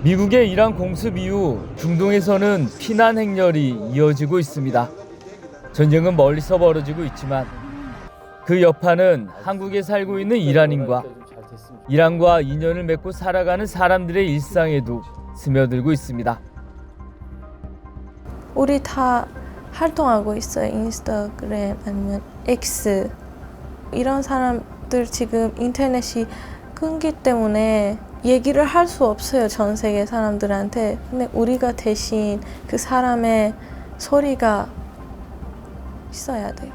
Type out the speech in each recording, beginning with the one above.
미국의 이란 공습 이후 중동에서는 피난 행렬이 이어지고 있습니다. 전쟁은 멀리서 벌어지고 있지만 그 여파는 한국에 살고 있는 이란인과 이란과 인연을 맺고 살아가는 사람들의 일상에도 스며들고 있습니다. 우리 다 활동하고 있어요. 인스타그램 아니면 X. 이런 사람들 지금 인터넷이 끊기 때문에 얘기를 할 수 없어요. 전 세계 사람들한테. 근데 우리가 대신 그 사람의 소리가 있어야 돼요.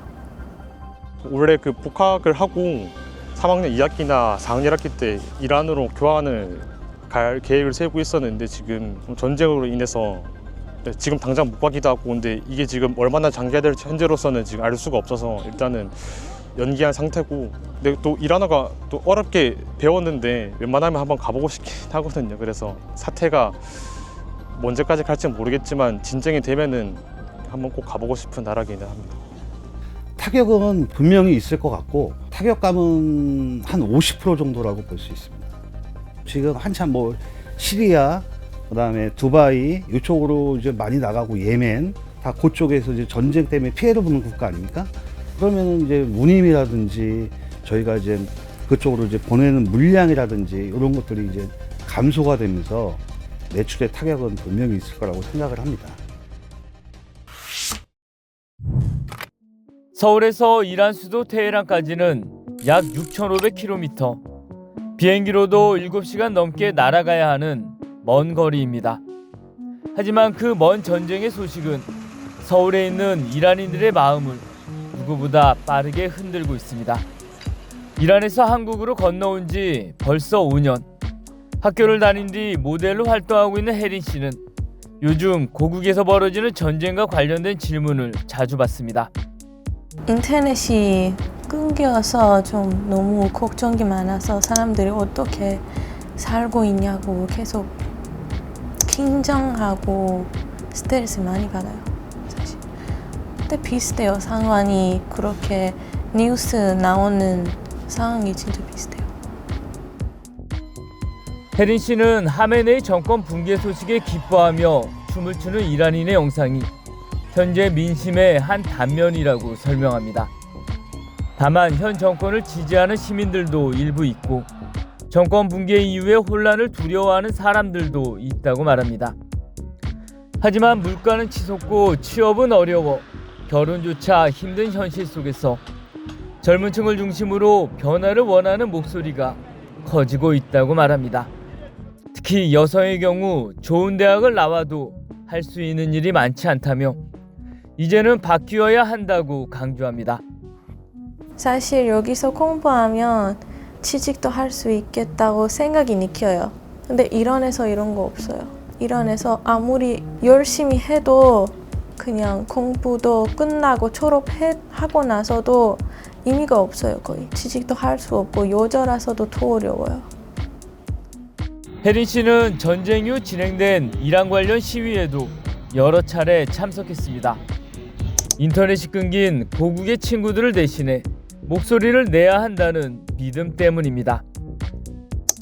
원래 그 복학을 하고 3학년 2학기나 4학년 1학기 때 이란으로 교환을 갈 계획을 세우고 있었는데 지금 전쟁으로 인해서 지금 당장 못 가기도 하고 근데 이게 지금 얼마나 장기화될지 현재로서는 지금 알 수가 없어서 일단은 연기한 상태고 근데 또 이란어가 또 어렵게 배웠는데 웬만하면 한번 가보고 싶긴 하거든요. 그래서 사태가 언제까지 갈지는 모르겠지만 진정이 되면은 한번 꼭 가보고 싶은 나라기는 합니다. 타격은 분명히 있을 것 같고 타격감은 한 50% 정도라고 볼 수 있습니다. 지금 한참 뭐 시리아, 그다음에 두바이 이쪽으로 이제 많이 나가고 예멘 다 그쪽에서 이제 전쟁 때문에 피해를 보는 국가 아닙니까? 그러면 이제 운임이라든지 저희가 이제 그쪽으로 이제 보내는 물량이라든지 이런 것들이 이제 감소가 되면서 매출의 타격은 분명히 있을 거라고 생각을 합니다. 서울에서 이란 수도 테헤란까지는 약 6,500km, 비행기로도 7시간 넘게 날아가야 하는 먼 거리입니다. 하지만 그 먼 전쟁의 소식은 서울에 있는 이란인들의 마음을 누구보다 빠르게 흔들고 있습니다. 이란에서 한국으로 건너온 지 벌써 5년. 학교를 다닌 뒤 모델로 활동하고 있는 혜린 씨는 요즘 고국에서 벌어지는 전쟁과 관련된 질문을 자주 받습니다. 인터넷이 끊겨서 좀 너무 걱정이 많아서 사람들이 어떻게 살고 있냐고 계속 긴장하고 스트레스 많이 받아요, 사실. 근데 비슷해요. 상황이 그렇게 뉴스 나오는 상황이 진짜 비슷해요. 혜린 씨는 하메네이 정권 붕괴 소식에 기뻐하며 춤을 추는 이란인의 영상이 현재 민심의 한 단면이라고 설명합니다. 다만 현 정권을 지지하는 시민들도 일부 있고 정권 붕괴 이후의 혼란을 두려워하는 사람들도 있다고 말합니다. 하지만 물가는 치솟고 취업은 어려워 결혼조차 힘든 현실 속에서 젊은 층을 중심으로 변화를 원하는 목소리가 커지고 있다고 말합니다. 특히 여성의 경우 좋은 대학을 나와도 할 수 있는 일이 많지 않다며 이제는 바뀌어야 한다고 강조합니다. 사실 여기서 공부하면 취직도 할 수 있겠다고 생각이 느껴요. 근데 이란에서 이런 거 없어요. 이란에서 아무리 열심히 해도 그냥 공부도 끝나고 졸업하고 나서도 의미가 없어요. 거의 취직도 할 수 없고 여자라서도 더 어려워요. 혜린 씨는 전쟁 이후 진행된 이란 관련 시위에도 여러 차례 참석했습니다. 인터넷이 끊긴 고국의 친구들을 대신해 목소리를 내야 한다는 믿음 때문입니다.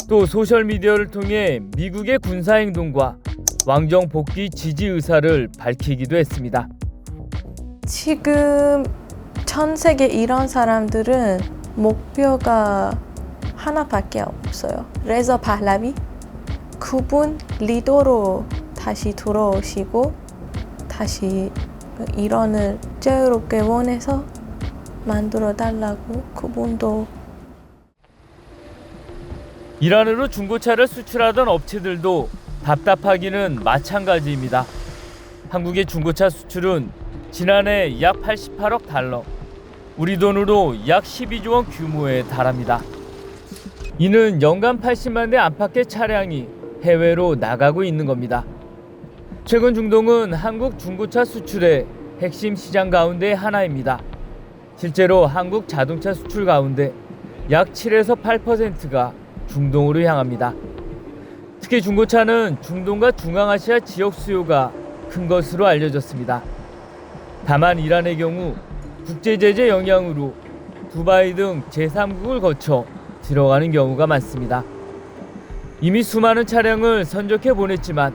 또 소셜미디어를 통해 미국의 군사행동과 왕정 복귀 지지 의사를 밝히기도 했습니다. 지금 전 세계 이런 사람들은 목표가 하나밖에 없어요. 레자 팔라비 그분 리더로 다시 돌아오시고 다시 이란을 자유롭게 원해서 만들어 달라고 그분도. 이란으로 중고차를 수출하던 업체들도 답답하기는 마찬가지입니다. 한국의 중고차 수출은 지난해 약 88억 달러, 우리 돈으로 약 12조 원 규모에 달합니다. 이는 연간 80만 대 안팎의 차량이 해외로 나가고 있는 겁니다. 최근 중동은 한국 중고차 수출의 핵심 시장 가운데 하나입니다. 실제로 한국 자동차 수출 가운데 약 7에서 8%가 중동으로 향합니다. 특히 중고차는 중동과 중앙아시아 지역 수요가 큰 것으로 알려졌습니다. 다만 이란의 경우 국제 제재 영향으로 두바이 등 제3국을 거쳐 들어가는 경우가 많습니다. 이미 수많은 차량을 선적해 보냈지만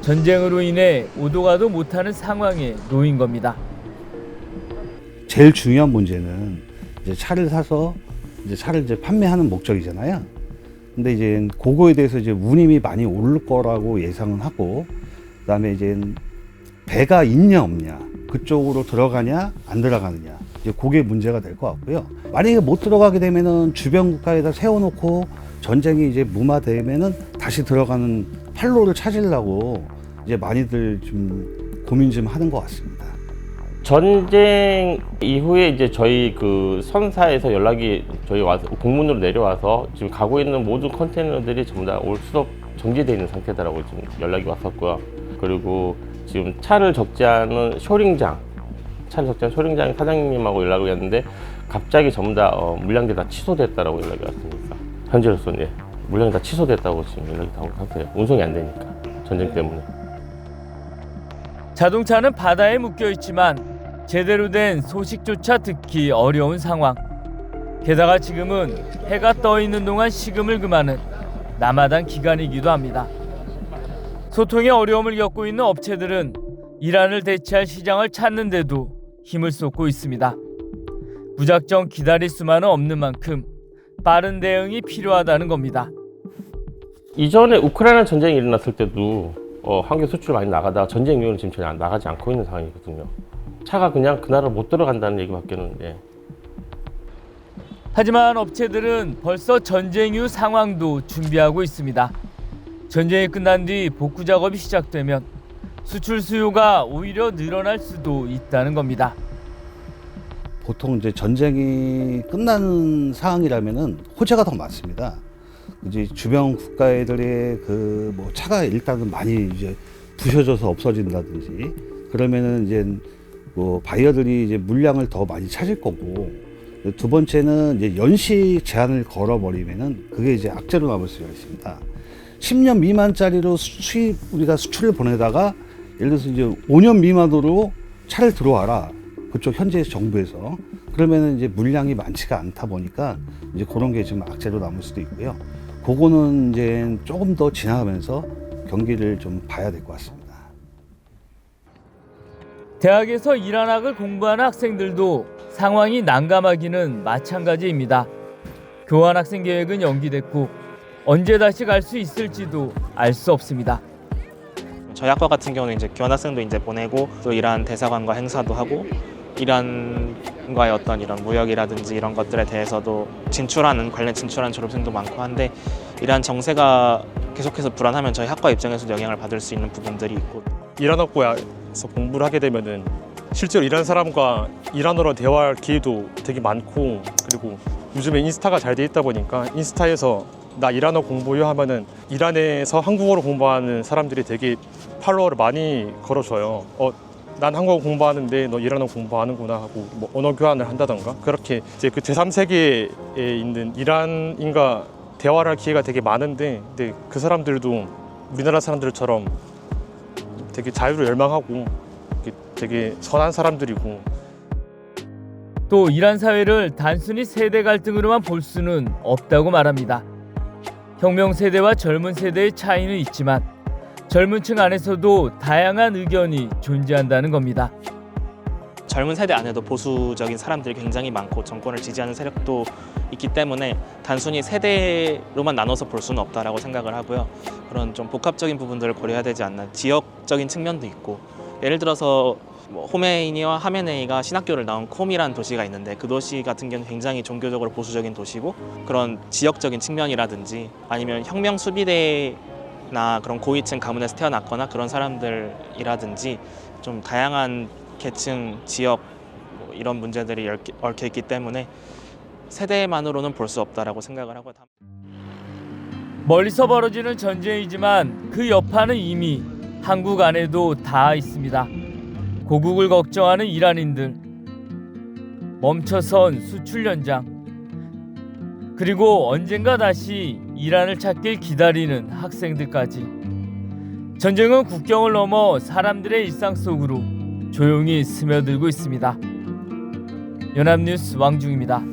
전쟁으로 인해 오도 가도 못하는 상황에 놓인 겁니다. 제일 중요한 문제는 이제 차를 사서 이제 차를 이제 판매하는 목적이잖아요. 근데 이제 그거에 대해서 이제 운임이 많이 오를 거라고 예상은 하고, 그다음에 이제 배가 있냐 없냐, 그쪽으로 들어가냐 안 들어가느냐, 이제 그게 문제가 될 것 같고요. 만약에 못 들어가게 되면은 주변 국가에다 세워놓고 전쟁이 이제 무마되면은 다시 들어가는 활로를 찾으려고 이제 많이들 좀 고민 좀 하는 것 같습니다. 전쟁 이후에 이제 저희 그 선사에서 연락이 저희 와서 공문으로 내려와서 지금 가고 있는 모든 컨테이너들이 전부 다 올 수업 정지되어 있는 상태다라고 지금 연락이 왔었고요. 그리고 지금 차를 적재하는 쇼링장 사장님하고 연락이 왔는데 갑자기 전부 다 물량들이 다 취소됐다라고 연락이 왔습니다. 현재로서는 물량이 다 취소됐다고 지금 연락이 나온 상태예요. 운송이 안 되니까 전쟁 때문에. 자동차는 바다에 묶여 있지만 제대로 된 소식조차 듣기 어려운 상황. 게다가 지금은 해가 떠 있는 동안 식음을 금하는 남아당 기간이기도 합니다. 소통에 어려움을 겪고 있는 업체들은 이란을 대체할 시장을 찾는데도 힘을 쏟고 있습니다. 무작정 기다릴 수만은 없는 만큼 빠른 대응이 필요하다는 겁니다. 이전에 우크라이나 전쟁이 일어났을 때도 한국 수출 많이 나가다가 전쟁 이후로는 지금 전혀 나가지 않고 있는 상황이거든요. 차가 그냥 그 나라 못 들어간다는 얘기밖에는. 하지만 업체들은 벌써 전쟁 이후 상황도 준비하고 있습니다. 전쟁이 끝난 뒤 복구 작업이 시작되면 수출 수요가 오히려 늘어날 수도 있다는 겁니다. 보통 이제 전쟁이 끝나는 상황이라면은 호재가 더 많습니다. 이제 주변 국가들의 그 뭐 차가 일단은 많이 이제 부셔져서 없어진다든지, 그러면은 이제 뭐 바이어들이 이제 물량을 더 많이 찾을 거고, 두 번째는 이제 연시 제한을 걸어버리면은 그게 이제 악재로 남을 수가 있습니다. 10년 미만짜리로 우리가 수출을 보내다가 예를 들어서 이제 5년 미만으로 차를 들어와라, 그쪽 현재 정부에서. 그러면은 이제 물량이 많지가 않다 보니까 이제 그런 게 좀 악재로 남을 수도 있고요. 그거는 이제 조금 더 지나가면서 경기를 좀 봐야 될 것 같습니다. 대학에서 이란학을 공부하는 학생들도 상황이 난감하기는 마찬가지입니다. 교환학생 계획은 연기됐고 언제 다시 갈 수 있을지도 알 수 없습니다. 저희 학과 같은 경우는 이제 교환학생도 이제 보내고 또 이란 대사관과 행사도 하고 이란과의 어떤 이런 무역이라든지 이런 것들에 대해서도 관련 진출하는 졸업생도 많고 한데, 이란 정세가 계속해서 불안하면 저희 학과 입장에서도 영향을 받을 수 있는 부분들이 있고, 이란 학과에서 공부를 하게 되면은 실제로 이란 사람과 이란어로 대화할 기회도 되게 많고, 그리고 요즘에 인스타가 잘 돼 있다 보니까 인스타에서 나 이란어 공부요 하면은 이란에서 한국어로 공부하는 사람들이 되게 팔로워를 많이 걸어줘요. 난 한국어 공부하는데 너 이란어 공부하는구나 하고 뭐 언어 교환을 한다던가, 그렇게 이제 그 제3세계에 있는 이란인과 대화를 할 기회가 되게 많은데, 근데 그 사람들도 우리나라 사람들처럼 되게 자유를 열망하고 되게 선한 사람들이고, 또 이란 사회를 단순히 세대 갈등으로만 볼 수는 없다고 말합니다. 혁명 세대와 젊은 세대의 차이는 있지만 젊은 층 안에서도 다양한 의견이 존재한다는 겁니다. 젊은 세대 안에도 보수적인 사람들이 굉장히 많고 정권을 지지하는 세력도 있기 때문에 단순히 세대로만 나눠서 볼 수는 없다라고 생각을 하고요. 그런 좀 복합적인 부분들을 고려해야 되지 않나. 지역적인 측면도 있고, 예를 들어서 호메이니와 하메네이가 신학교를 나온 콤이라는 도시가 있는데, 그 도시 같은 경우는 굉장히 종교적으로 보수적인 도시고, 그런 지역적인 측면이라든지 아니면 혁명 수비대나 그런 고위층 가문에서 태어났거나 그런 사람들이라든지 좀 다양한 계층, 지역 이런 문제들이 얽혀 있기 때문에 세대만으로는 볼 수 없다라고 생각을 하고, 멀리서 벌어지는 전쟁이지만 그 여파는 이미 한국 안에도 닿아 있습니다. 고국을 걱정하는 이란인들, 멈춰선 수출 연장, 그리고 언젠가 다시 이란을 찾길 기다리는 학생들까지. 전쟁은 국경을 넘어 사람들의 일상 속으로 조용히 스며들고 있습니다. 연합뉴스 왕중입니다.